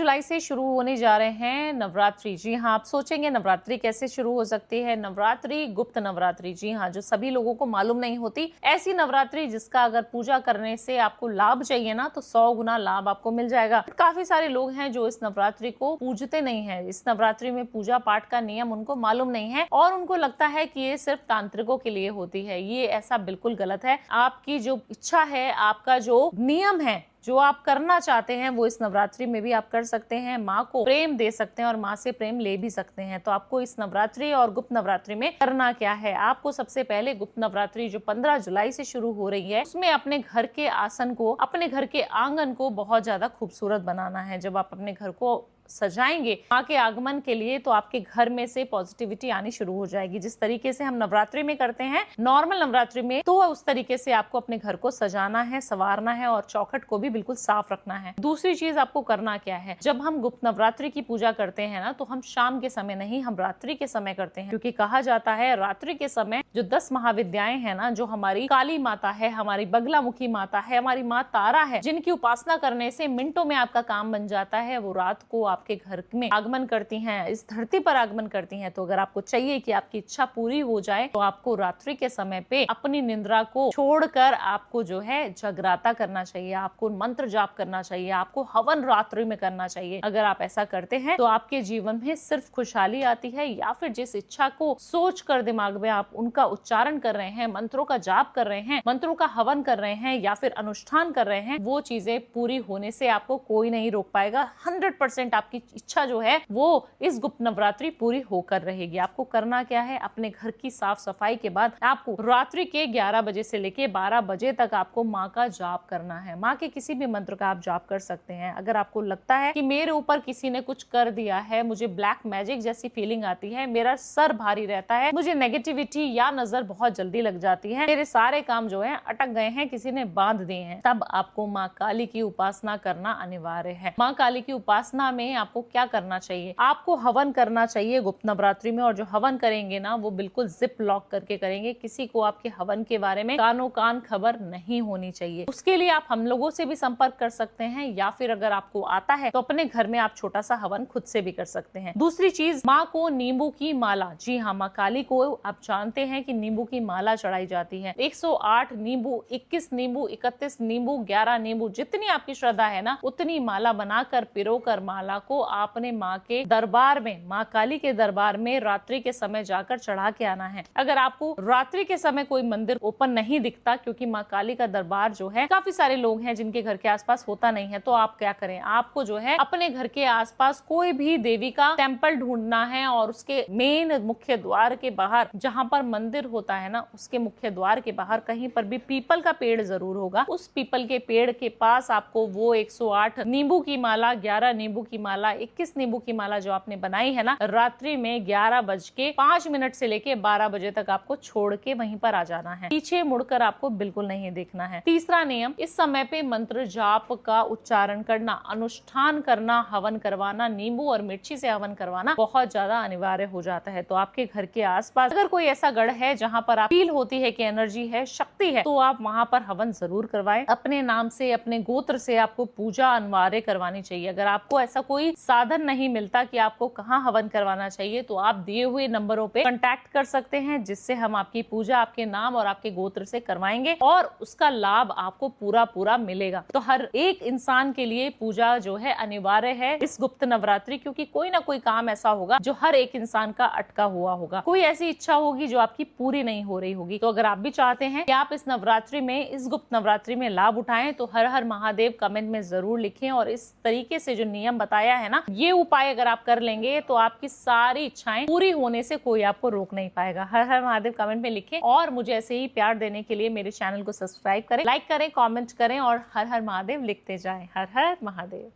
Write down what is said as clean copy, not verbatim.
जुलाई से शुरू होने जा रहे हैं नवरात्रि। जी हाँ, आप सोचेंगे नवरात्रि कैसे शुरू हो सकती है। नवरात्रि गुप्त नवरात्रि, जी हाँ, जो सभी लोगों को मालूम नहीं होती, ऐसी नवरात्रि जिसका अगर पूजा करने से आपको लाभ चाहिए ना तो 100 गुना लाभ आपको मिल जाएगा। काफी सारे लोग हैं जो इस नवरात्रि को पूजते नहीं है। इस नवरात्रि में पूजा पाठ का नियम उनको मालूम नहीं है और उनको लगता है कि ये सिर्फ तांत्रिकों के लिए होती है। ये ऐसा बिल्कुल गलत है। आपकी जो इच्छा है, आपका जो नियम है, जो आप करना चाहते हैं, वो इस नवरात्रि में भी आप कर सकते हैं। माँ को प्रेम दे सकते हैं और माँ से प्रेम ले भी सकते हैं। तो आपको इस नवरात्रि और गुप्त नवरात्रि में करना क्या है? आपको सबसे पहले गुप्त नवरात्रि जो 15 जुलाई से शुरू हो रही है, उसमें अपने घर के आसन को, अपने घर के आंगन को बहुत ज्यादा खूबसूरत बनाना है। जब आप अपने घर को सजाएंगे माँ के आगमन के लिए, तो आपके घर में से पॉजिटिविटी आनी शुरू हो जाएगी। जिस तरीके से हम नवरात्रि में करते हैं, नॉर्मल नवरात्रि में, तो उस तरीके से आपको अपने घर को सजाना है, संवारना है और चौखट को भी बिल्कुल साफ रखना है। दूसरी चीज आपको करना क्या है, जब हम गुप्त नवरात्रि की पूजा करते हैं ना, तो हम शाम के समय नहीं, हम रात्रि के समय करते हैं। क्योंकि कहा जाता है रात्रि के समय जो 10 महाविद्याएं हैं ना, जो हमारी काली माता है, हमारी बगलामुखी माता है, हमारी माँ तारा है, जिनकी उपासना करने से मिनटों में आपका काम बन जाता है, वो रात को आपके घर में आगमन करती हैं, इस धरती पर आगमन करती हैं। तो अगर आपको चाहिए कि आपकी इच्छा पूरी हो जाए, तो आपको रात्रि के समय पे अपनी निद्रा को छोड़कर आपको जो है जगराता करना चाहिए, आपको मंत्र जाप करना चाहिए, आपको हवन रात्रि में करना चाहिए। अगर आप ऐसा करते हैं तो आपके जीवन में सिर्फ खुशहाली आती है, या फिर जिस इच्छा को सोच कर दिमाग में आप उनका उच्चारण कर रहे हैं, मंत्रों का जाप कर रहे हैं, मंत्रों का हवन कर रहे हैं या फिर अनुष्ठान कर रहे हैं, वो चीजें पूरी होने से आपको कोई नहीं रोक पाएगा। 100% आपकी इच्छा जो है वो इस गुप्त नवरात्रि पूरी होकर रहेगी। आपको करना क्या है, अपने घर की साफ सफाई के बाद आपको रात्रि के 11 बजे से लेके 12 बजे तक आपको माँ का जाप करना है। माँ के किसी भी मंत्र का आप जाप कर सकते हैं। अगर आपको लगता है कि मेरे ऊपर किसी ने कुछ कर दिया है, मुझे ब्लैक मैजिक जैसी फीलिंग आती है, मेरा सर भारी रहता है, मुझे नेगेटिविटी या नजर बहुत जल्दी लग जाती है, मेरे सारे काम जो है अटक गए हैं, किसी ने बांध दिए हैं, तब आपको माँ काली की उपासना करना अनिवार्य है। माँ काली की उपासना में आपको क्या करना चाहिए, आपको हवन करना चाहिए गुप्त नवरात्रि में। और जो हवन करेंगे ना, वो बिल्कुल जिप लॉक करके करेंगे। किसी को आपके हवन के बारे में कानो कान खबर नहीं होनी चाहिए। उसके लिए आप हम लोगों से भी संपर्क कर सकते हैं, या फिर अगर आपको आता है तो अपने घर में आप छोटा सा हवन खुद से भी कर सकते हैं। दूसरी चीज, माँ को नींबू की माला, जी हाँ, माँ काली को आप जानते हैं कि नींबू की माला चढ़ाई जाती है। 108 नींबू, 21 नींबू, 31 नींबू, 11 नींबू, जितनी आपकी श्रद्धा है ना, उतनी माला बनाकर पिरोकर माला को आपने माँ के दरबार में, माँ काली के दरबार में रात्रि के समय जाकर चढ़ा के आना है। अगर आपको रात्रि के समय कोई मंदिर ओपन नहीं दिखता, क्योंकि माँ काली का दरबार जो है, काफी सारे लोग हैं जिनके घर के आसपास होता नहीं है, तो आप क्या करें, आपको जो है अपने घर के आसपास कोई भी देवी का टेम्पल ढूंढना है और उसके मेन मुख्य द्वार के बाहर, जहाँ पर मंदिर होता है ना, उसके मुख्य द्वार के बाहर कहीं पर भी पीपल का पेड़ जरूर होगा। उस पीपल के पेड़ के पास आपको वो 108 नींबू की माला, 11 नींबू की माला, 21 नींबू की माला जो आपने बनाई है ना, रात्रि में 11:05 से लेके 12 बजे तक आपको छोड़ के वहीं पर आ जाना है। पीछे मुड़कर आपको बिल्कुल नहीं देखना है। तीसरा नियम, इस समय पे मंत्र जाप का उच्चारण करना, अनुष्ठान करना, हवन करवाना, नींबू और मिर्ची से हवन करवाना बहुत ज्यादा अनिवार्य हो जाता है। तो आपके घर के आसपास अगर कोई ऐसा गढ़ है जहाँ पर आप फील होती है कि एनर्जी है, शक्ति है, तो आप वहाँ पर हवन जरूर करवाएं। अपने नाम से, अपने गोत्र से आपको पूजा अनिवार्य करवानी चाहिए। अगर आपको ऐसा कोई साधन नहीं मिलता कि आपको कहाँ हवन करवाना चाहिए, तो आप दिए हुए नंबरों पे कांटेक्ट कर सकते हैं, जिससे हम आपकी पूजा आपके नाम और आपके गोत्र से करवाएंगे और उसका लाभ आपको पूरा मिलेगा। तो हर एक इंसान के लिए पूजा जो है अनिवार्य है इस गुप्त नवरात्रि, क्योंकि कोई ना कोई काम ऐसा होगा जो हर एक इंसान का अटका हुआ होगा, कोई ऐसी इच्छा होगी जो आपकी पूरी नहीं हो रही होगी। तो अगर आप भी चाहते हैं कि आप इस नवरात्रि में, इस गुप्त नवरात्रि में लाभ उठाएं, तो हर हर महादेव कमेंट में जरूर लिखें। और इस तरीके से जो नियम बताया है ना, ये उपाय अगर आप कर लेंगे तो आपकी सारी इच्छाएं पूरी होने से कोई आपको रोक नहीं पाएगा। हर हर महादेव कमेंट में लिखें और मुझे ऐसे ही प्यार देने के लिए मेरे चैनल को सब्सक्राइब करें, लाइक करें, कमेंट करें और हर हर महादेव लिखते जाएं। हर हर महादेव।